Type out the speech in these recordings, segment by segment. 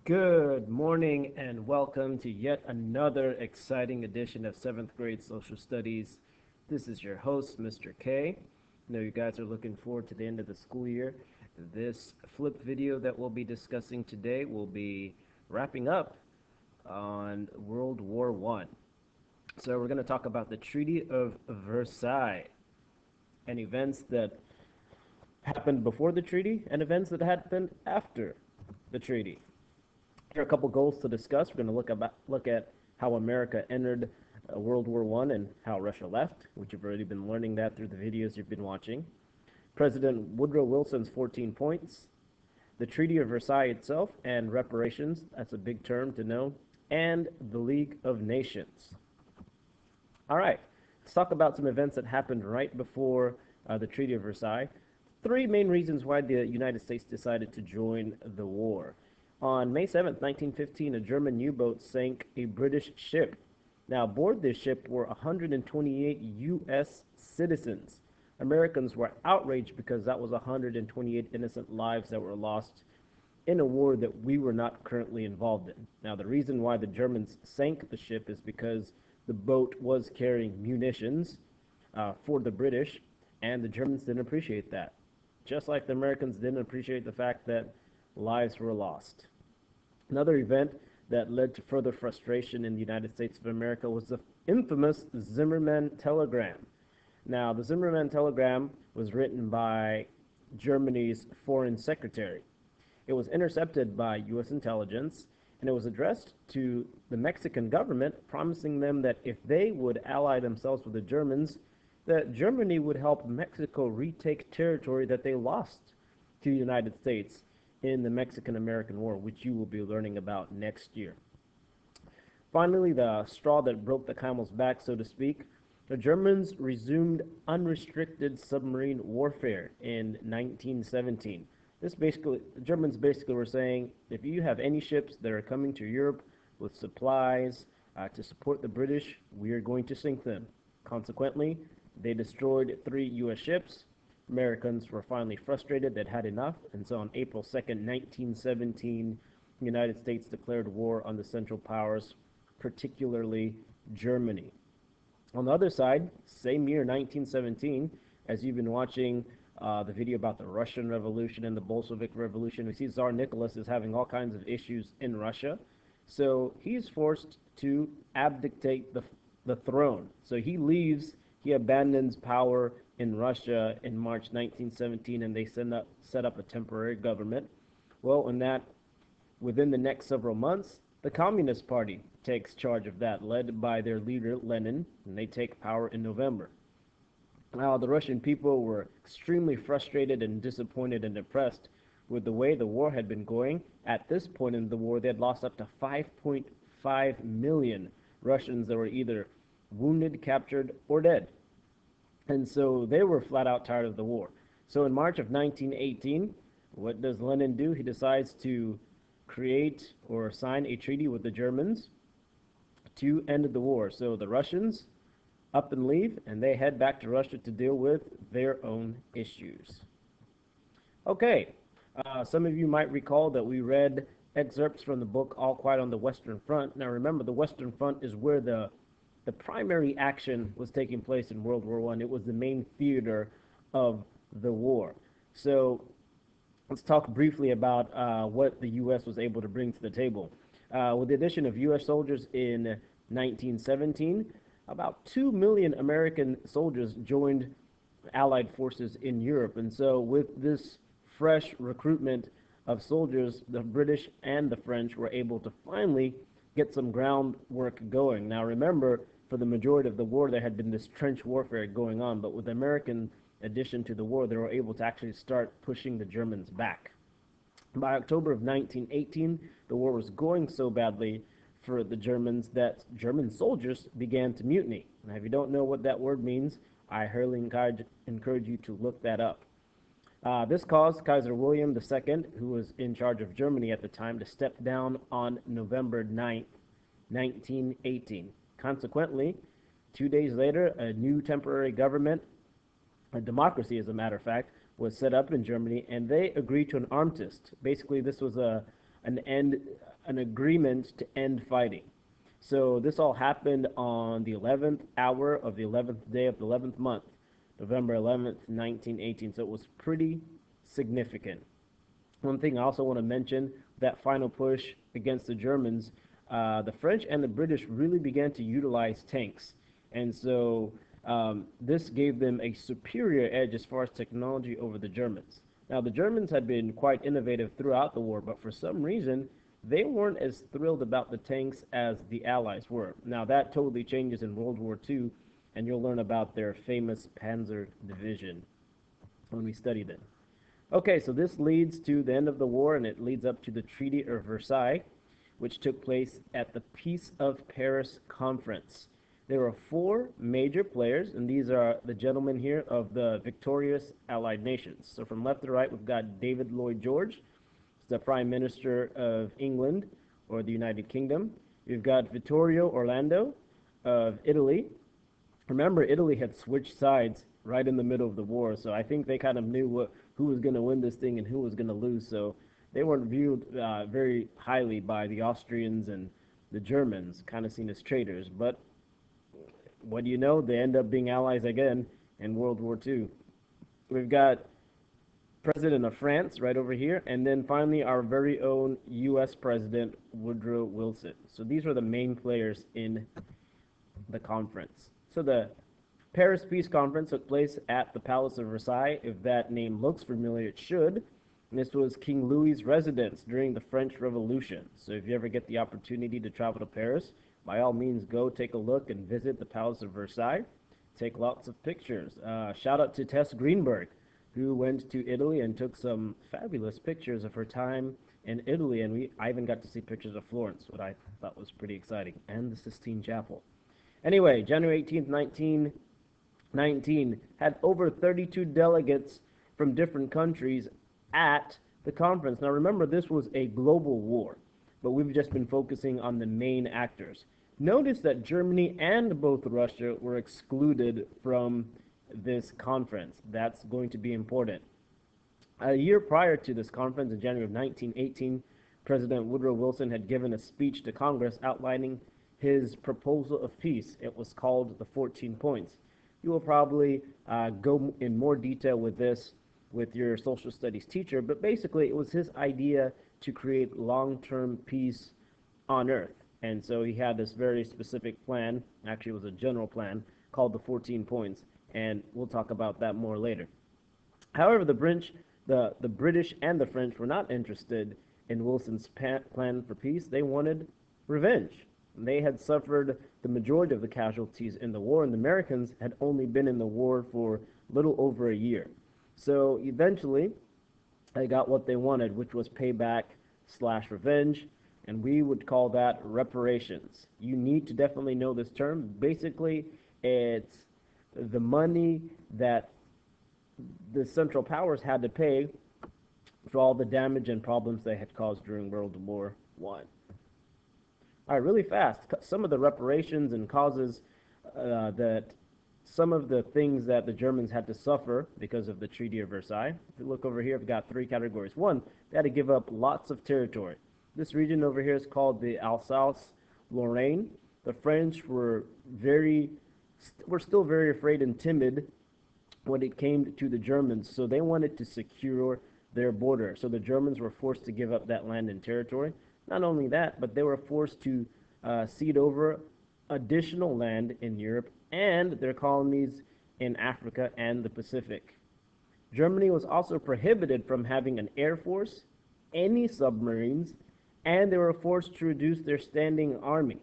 Good morning and welcome to yet another exciting edition of 7th grade social studies. This is your host, Mr. K. I know you guys are looking forward to the end of the school year. This flip video that we'll be discussing today will be wrapping up on World War I. So we're going to talk about the Treaty of Versailles and events that happened before the treaty and events that happened after the treaty. Here are a couple goals to discuss. We're going to look at how America entered World War I and how Russia left, which you've already been learning that through the videos you've been watching. President Woodrow Wilson's 14 points, the Treaty of Versailles itself, and reparations. That's a big term to know. And the League of Nations. All right, let's talk about some events that happened right before the Treaty of Versailles. Three main reasons why the United States decided to join the war. On May 7, 1915, a German U-boat sank a British ship. Now, aboard this ship were 128 U.S. citizens. Americans were outraged because that was 128 innocent lives that were lost in a war that we were not currently involved in. Now, the reason why the Germans sank the ship is because the boat was carrying munitions for the British, and the Germans didn't appreciate that. Just like the Americans didn't appreciate the fact that lives were lost. Another event that led to further frustration in the United States of America was the infamous Zimmermann telegram. Now, the Zimmermann telegram was written by Germany's foreign secretary. It was intercepted by U.S. intelligence, and it was addressed to the Mexican government, promising them that if they would ally themselves with the Germans, that Germany would help Mexico retake territory that they lost to the United States in the Mexican-American War, which you will be learning about next year. Finally, the straw that broke the camel's back, so to speak, the Germans resumed unrestricted submarine warfare in 1917. The Germans basically were saying, if you have any ships that are coming to Europe with supplies to support the British, we are going to sink them. Consequently, they destroyed 3 U.S. ships. Americans were finally frustrated. They'd had enough. And so on April 2nd, 1917, the United States declared war on the Central Powers, particularly Germany. On the other side, same year, 1917, as you've been watching the video about the Russian Revolution and the Bolshevik Revolution, we see Tsar Nicholas is having all kinds of issues in Russia. So he's forced to abdicate the throne. So he leaves, he abandons power in Russia in March 1917, and they set up a temporary government. Well, within the next several months, the Communist Party takes charge of that, led by their leader, Lenin, and they take power in November. Now, the Russian people were extremely frustrated and disappointed and depressed with the way the war had been going. At this point in the war, they had lost up to 5.5 million Russians that were either wounded, captured, or dead. And so they were flat out tired of the war. So in March of 1918, what does Lenin do? He decides to create or sign a treaty with the Germans to end the war. So the Russians up and leave, and they head back to Russia to deal with their own issues. Okay, some of you might recall that we read excerpts from the book All Quiet on the Western Front. Now remember, the Western Front is where the primary action was taking place in World War I. It was the main theater of the war. So let's talk briefly about what the U.S. was able to bring to the table. With the addition of U.S. soldiers in 1917, about 2 million American soldiers joined Allied forces in Europe. And so with this fresh recruitment of soldiers, the British and the French were able to finally get some groundwork going. Now remember, for the majority of the war, there had been this trench warfare going on, but with the American addition to the war, they were able to actually start pushing the Germans back. By October of 1918, the war was going so badly for the Germans that German soldiers began to mutiny. Now, if you don't know what that word means, I highly encourage you to look that up. This caused Kaiser William II, who was in charge of Germany at the time, to step down on November 9th, 1918. Consequently, 2 days later, a new temporary government, a democracy as a matter of fact, was set up in Germany, and they agreed to an armistice. Basically, this was an end an agreement to end fighting. So this all happened on the 11th hour of the 11th day of the 11th month, November 11th, 1918. So it was pretty significant. One thing I also want to mention, that final push against the Germans, the French and the British really began to utilize tanks. And so this gave them a superior edge as far as technology over the Germans. Now, the Germans had been quite innovative throughout the war, but for some reason, they weren't as thrilled about the tanks as the Allies were. Now, that totally changes in World War II, and you'll learn about their famous Panzer Division when we study them. Okay, so this leads to the end of the war, and it leads up to the Treaty of Versailles, which took place at the Peace of Paris Conference. There were four major players, and these are the gentlemen here of the victorious Allied nations. So from left to right, we've got David Lloyd George, the Prime Minister of England, or the United Kingdom. We've got Vittorio Orlando of Italy. Remember, Italy had switched sides right in the middle of the war, so I think they kind of knew who was going to win this thing and who was going to lose. So they weren't viewed very highly by the Austrians and the Germans, kind of seen as traitors. But what do you know? They end up being allies again in World War II. We've got President of France right over here, and then finally our very own U.S. President Woodrow Wilson. So these were the main players in the conference. So the Paris Peace Conference took place at the Palace of Versailles. If that name looks familiar, it should. And this was King Louis's residence during the French Revolution. So if you ever get the opportunity to travel to Paris, by all means, go take a look and visit the Palace of Versailles. Take lots of pictures. Shout out to Tess Greenberg, who went to Italy and took some fabulous pictures of her time in Italy. And I even got to see pictures of Florence, what I thought was pretty exciting, and the Sistine Chapel. Anyway, January 18th, 1919 had over 32 delegates from different countries at the conference. Now remember, this was a global war, but we've just been focusing on the main actors. Notice that Germany and both Russia were excluded from this conference. That's going to be important. A year prior to this conference, in January of 1918, President Woodrow Wilson had given a speech to Congress outlining his proposal of peace. It was called the 14 Points. You will probably go in more detail with this with your social studies teacher, but basically it was his idea to create long-term peace on Earth. And so he had this very specific plan, actually it was a general plan, called the 14 Points, and we'll talk about that more later. However, the British and the French were not interested in Wilson's plan for peace. They wanted revenge. They had suffered the majority of the casualties in the war, and the Americans had only been in the war for little over a year. So eventually, they got what they wanted, which was payback / revenge, and we would call that reparations. You need to definitely know this term. Basically, it's the money that the Central Powers had to pay for all the damage and problems they had caused during World War I. All right, really fast. Some of the reparations and causes that some of the things that the Germans had to suffer because of the Treaty of Versailles. If you look over here, I've got three categories. One, they had to give up lots of territory. This region over here is called the Alsace-Lorraine. The French were still very afraid and timid when it came to the Germans, so they wanted to secure their border. So the Germans were forced to give up that land and territory. Not only that, but they were forced to cede over additional land in Europe and their colonies in Africa and the Pacific. Germany was also prohibited from having an air force, any submarines, and they were forced to reduce their standing army.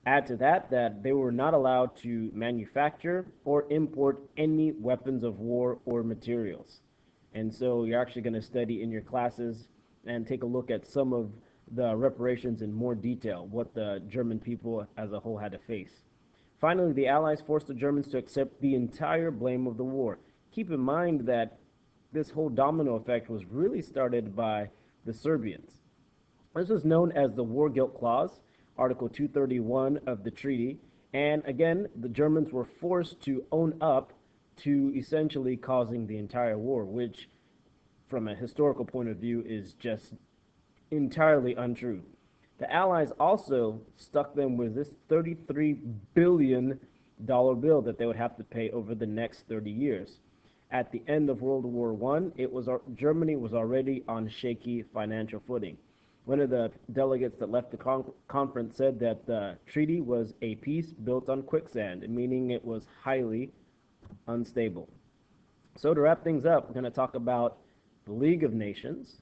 Add to that they were not allowed to manufacture or import any weapons of war or materials. And so you're actually going to study in your classes and take a look at some of the reparations in more detail, what the German people as a whole had to face. Finally, the Allies forced the Germans to accept the entire blame of the war. Keep in mind that this whole domino effect was really started by the Serbians. This was known as the War Guilt Clause, Article 231 of the treaty, and again, the Germans were forced to own up to essentially causing the entire war, which from a historical point of view is just entirely untrue. The Allies also stuck them with this $33 billion bill that they would have to pay over the next 30 years. At the end of World War I, Germany was already on shaky financial footing. One of the delegates that left the conference said that the treaty was a peace built on quicksand, meaning it was highly unstable. So to wrap things up, we're going to talk about the League of Nations.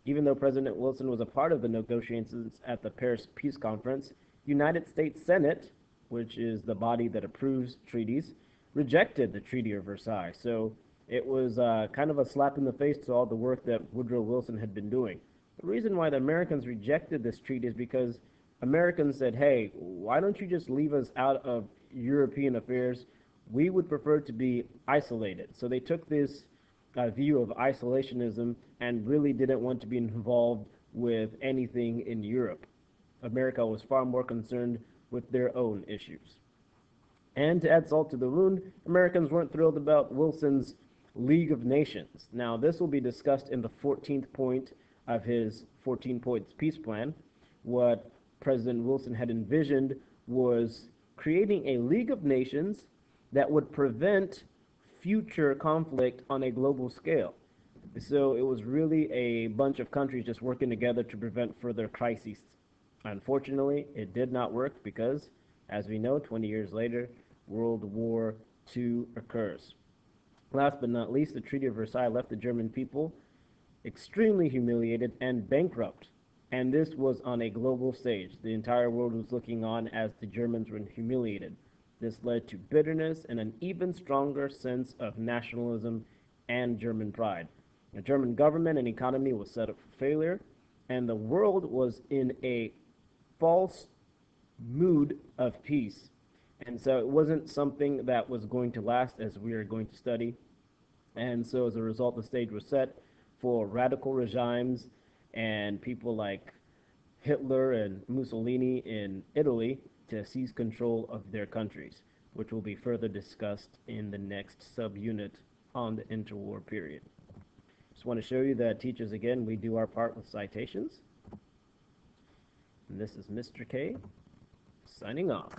Even though President Wilson was a part of the negotiations at the Paris Peace Conference, United States Senate, which is the body that approves treaties, rejected the Treaty of Versailles. So it was kind of a slap in the face to all the work that Woodrow Wilson had been doing. The reason why the Americans rejected this treaty is because Americans said, hey, why don't you just leave us out of European affairs? We would prefer to be isolated. So they took this view of isolationism and really didn't want to be involved with anything in Europe. America was far more concerned with their own issues. And to add salt to the wound, Americans weren't thrilled about Wilson's League of Nations. Now, this will be discussed in the 14th point of his 14 points peace plan. What President Wilson had envisioned was creating a League of Nations that would prevent future conflict on a global scale. So it was really a bunch of countries just working together to prevent further crises. Unfortunately, it did not work because, as we know, 20 years later, World War II occurs. Last but not least, the Treaty of Versailles left the German people extremely humiliated and bankrupt. And this was on a global stage. The entire world was looking on as the Germans were humiliated. This led to bitterness and an even stronger sense of nationalism and German pride. The German government and economy was set up for failure, and the world was in a false mood of peace. And so it wasn't something that was going to last, as we are going to study. And so as a result, the stage was set for radical regimes and people like Hitler and Mussolini in Italy to seize control of their countries, which will be further discussed in the next subunit on the interwar period. Just want to show you that, teachers, again, we do our part with citations. And this is Mr. K signing off.